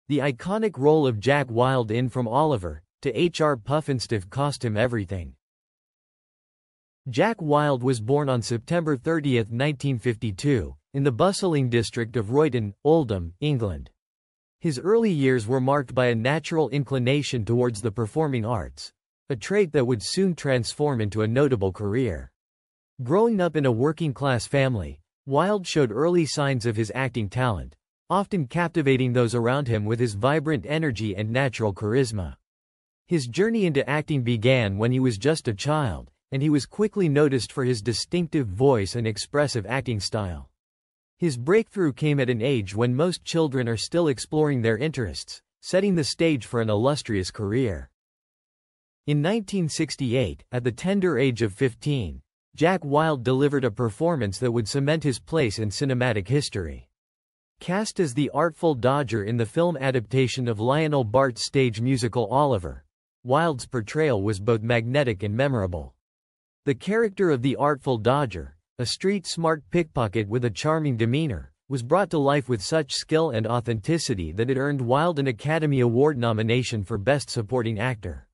The iconic role of Jack Wilde in From Oliver to H.R. Pufnstuf cost him everything. Jack Wilde was born on September 30, 1952, in the bustling district of Royton, Oldham, England. His early years were marked by a natural inclination towards the performing arts, a trait that would soon transform into a notable career. Growing up in a working-class family, Wilde showed early signs of his acting talent, often captivating those around him with his vibrant energy and natural charisma. His journey into acting began when he was just a child, and he was quickly noticed for his distinctive voice and expressive acting style. His breakthrough came at an age when most children are still exploring their interests, setting the stage for an illustrious career. In 1968, at the tender age of 15, Jack Wilde delivered a performance that would cement his place in cinematic history. Cast as the Artful Dodger in the film adaptation of Lionel Bart's stage musical Oliver, Wilde's portrayal was both magnetic and memorable. The character of the Artful Dodger, a street-smart pickpocket with a charming demeanor, was brought to life with such skill and authenticity that it earned Wilde an Academy Award nomination for Best Supporting Actor.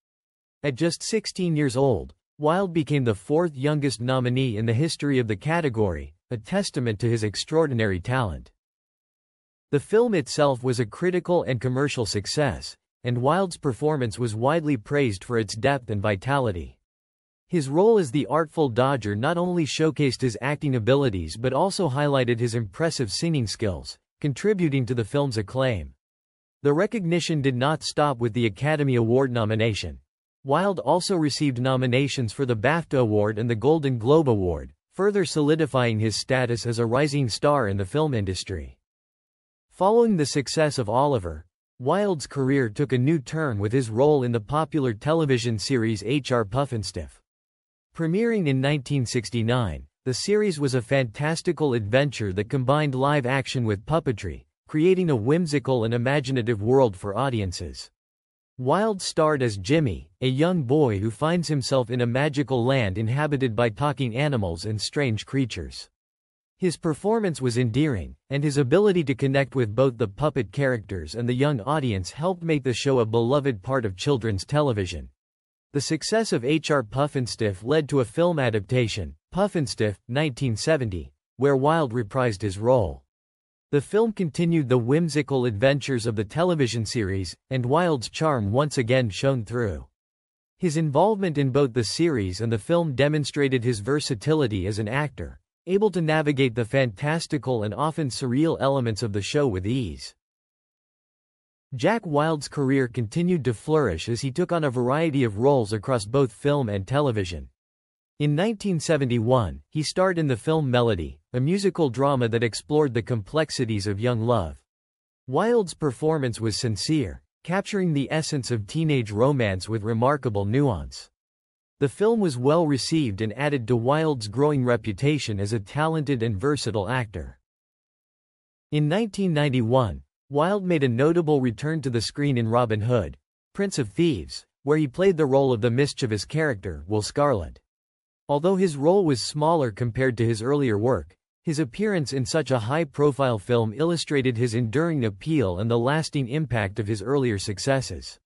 At just 16 years old, Wilde became the fourth youngest nominee in the history of the category, a testament to his extraordinary talent. The film itself was a critical and commercial success, and Wilde's performance was widely praised for its depth and vitality. His role as the Artful Dodger not only showcased his acting abilities but also highlighted his impressive singing skills, contributing to the film's acclaim. The recognition did not stop with the Academy Award nomination. Wilde also received nominations for the BAFTA Award and the Golden Globe Award, further solidifying his status as a rising star in the film industry. Following the success of Oliver, Wilde's career took a new turn with his role in the popular television series H.R. Pufnstuf. Premiering in 1969, the series was a fantastical adventure that combined live action with puppetry, creating a whimsical and imaginative world for audiences. Wilde starred as Jimmy, a young boy who finds himself in a magical land inhabited by talking animals and strange creatures. His performance was endearing, and his ability to connect with both the puppet characters and the young audience helped make the show a beloved part of children's television. The success of H.R. Pufnstuf led to a film adaptation, Pufnstuf, 1970, where Wilde reprised his role. The film continued the whimsical adventures of the television series, and Wilde's charm once again shone through. His involvement in both the series and the film demonstrated his versatility as an actor, able to navigate the fantastical and often surreal elements of the show with ease. Jack Wilde's career continued to flourish as he took on a variety of roles across both film and television. In 1971, he starred in the film Melody, a musical drama that explored the complexities of young love. Wilde's performance was sincere, capturing the essence of teenage romance with remarkable nuance. The film was well received and added to Wilde's growing reputation as a talented and versatile actor. In 1991, Wilde made a notable return to the screen in Robin Hood, Prince of Thieves, where he played the role of the mischievous character, Will Scarlet. Although his role was smaller compared to his earlier work, his appearance in such a high-profile film illustrated his enduring appeal and the lasting impact of his earlier successes.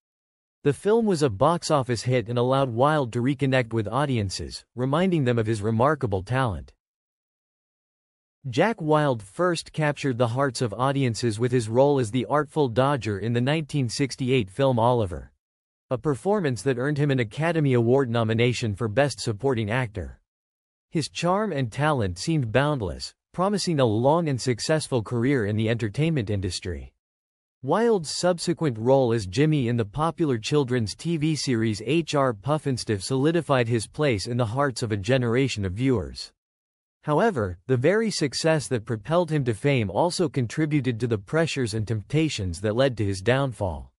The film was a box office hit and allowed Wilde to reconnect with audiences, reminding them of his remarkable talent. Jack Wilde first captured the hearts of audiences with his role as the Artful Dodger in the 1968 film Oliver, a performance that earned him an Academy Award nomination for Best Supporting Actor. His charm and talent seemed boundless, promising a long and successful career in the entertainment industry. Wilde's subsequent role as Jimmy in the popular children's TV series H.R. Pufnstuf solidified his place in the hearts of a generation of viewers. However, the very success that propelled him to fame also contributed to the pressures and temptations that led to his downfall.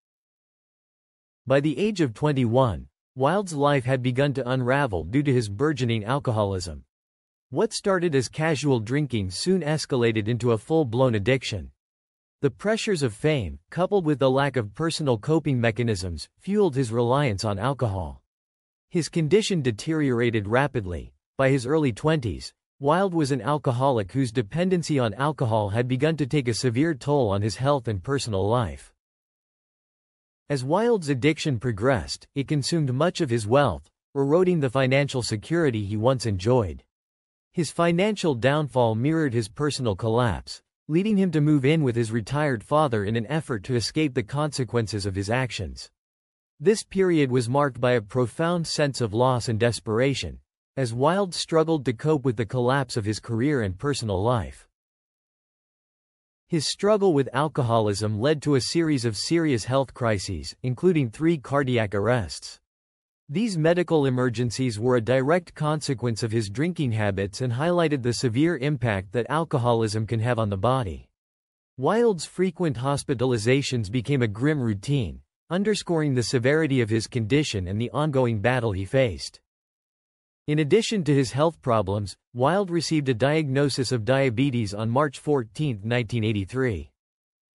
By the age of 21, Wilde's life had begun to unravel due to his burgeoning alcoholism. What started as casual drinking soon escalated into a full-blown addiction. The pressures of fame, coupled with the lack of personal coping mechanisms, fueled his reliance on alcohol. His condition deteriorated rapidly. By his early 20s, Wilde was an alcoholic whose dependency on alcohol had begun to take a severe toll on his health and personal life. As Wilde's addiction progressed, it consumed much of his wealth, eroding the financial security he once enjoyed. His financial downfall mirrored his personal collapse, leading him to move in with his retired father in an effort to escape the consequences of his actions. This period was marked by a profound sense of loss and desperation, as Wilde struggled to cope with the collapse of his career and personal life. His struggle with alcoholism led to a series of serious health crises, including 3 cardiac arrests. These medical emergencies were a direct consequence of his drinking habits and highlighted the severe impact that alcoholism can have on the body. Wilde's frequent hospitalizations became a grim routine, underscoring the severity of his condition and the ongoing battle he faced. In addition to his health problems, Wilde received a diagnosis of diabetes on March 14, 1983.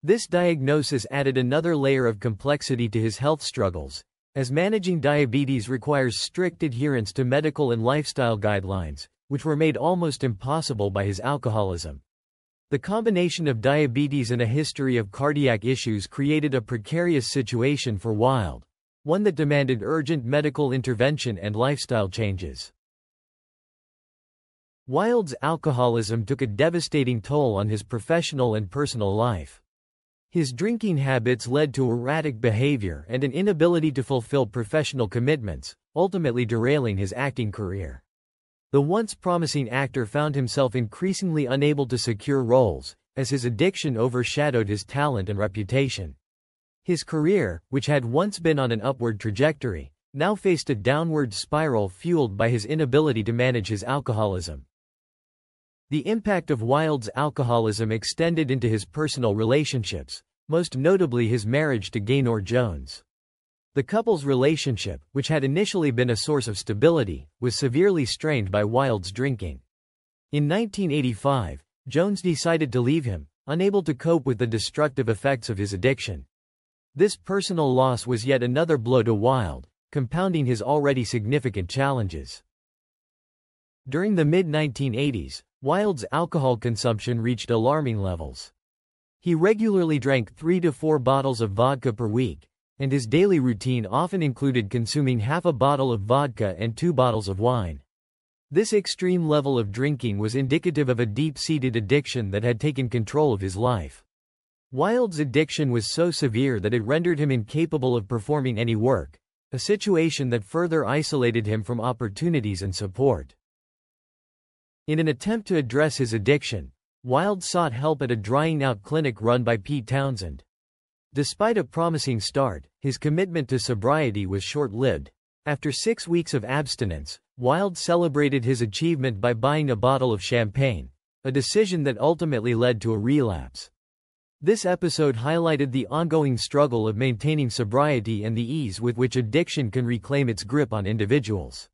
This diagnosis added another layer of complexity to his health struggles, as managing diabetes requires strict adherence to medical and lifestyle guidelines, which were made almost impossible by his alcoholism. The combination of diabetes and a history of cardiac issues created a precarious situation for Wilde, one that demanded urgent medical intervention and lifestyle changes. Wilde's alcoholism took a devastating toll on his professional and personal life. His drinking habits led to erratic behavior and an inability to fulfill professional commitments, ultimately derailing his acting career. The once promising actor found himself increasingly unable to secure roles, as his addiction overshadowed his talent and reputation. His career, which had once been on an upward trajectory, now faced a downward spiral fueled by his inability to manage his alcoholism. The impact of Wilde's alcoholism extended into his personal relationships, most notably his marriage to Gaynor Jones. The couple's relationship, which had initially been a source of stability, was severely strained by Wilde's drinking. In 1985, Jones decided to leave him, unable to cope with the destructive effects of his addiction. This personal loss was yet another blow to Wilde, compounding his already significant challenges. During the mid-1980s, Wilde's alcohol consumption reached alarming levels. He regularly drank 3 to 4 bottles of vodka per week, and his daily routine often included consuming half a bottle of vodka and 2 bottles of wine. This extreme level of drinking was indicative of a deep-seated addiction that had taken control of his life. Wilde's addiction was so severe that it rendered him incapable of performing any work, a situation that further isolated him from opportunities and support. In an attempt to address his addiction, Wilde sought help at a drying-out clinic run by Pete Townsend. Despite a promising start, his commitment to sobriety was short-lived. After 6 weeks of abstinence, Wilde celebrated his achievement by buying a bottle of champagne, a decision that ultimately led to a relapse. This episode highlighted the ongoing struggle of maintaining sobriety and the ease with which addiction can reclaim its grip on individuals.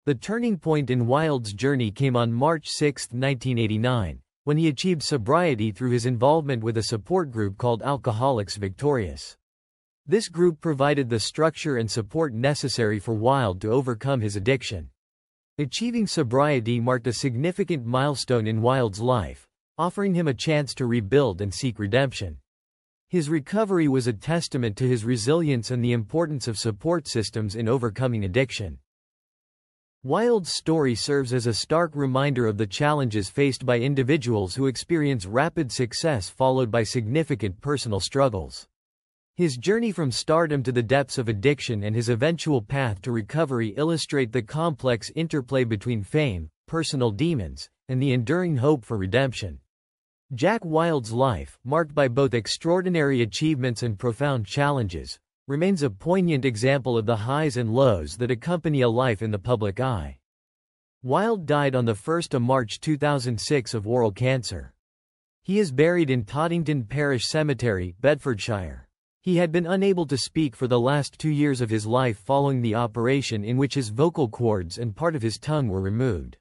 The turning point in Wilde's journey came on March 6, 1989, when he achieved sobriety through his involvement with a support group called Alcoholics Victorious. This group provided the structure and support necessary for Wilde to overcome his addiction. Achieving sobriety marked a significant milestone in Wilde's life, offering him a chance to rebuild and seek redemption. His recovery was a testament to his resilience and the importance of support systems in overcoming addiction. Wilde's story serves as a stark reminder of the challenges faced by individuals who experience rapid success followed by significant personal struggles. His journey from stardom to the depths of addiction and his eventual path to recovery illustrate the complex interplay between fame, personal demons, and the enduring hope for redemption. Jack Wilde's life, marked by both extraordinary achievements and profound challenges, remains a poignant example of the highs and lows that accompany a life in the public eye. Wilde died on 1 March 2006 of oral cancer. He is buried in Toddington Parish Cemetery, Bedfordshire. He had been unable to speak for the last 2 years of his life following the operation in which his vocal cords and part of his tongue were removed.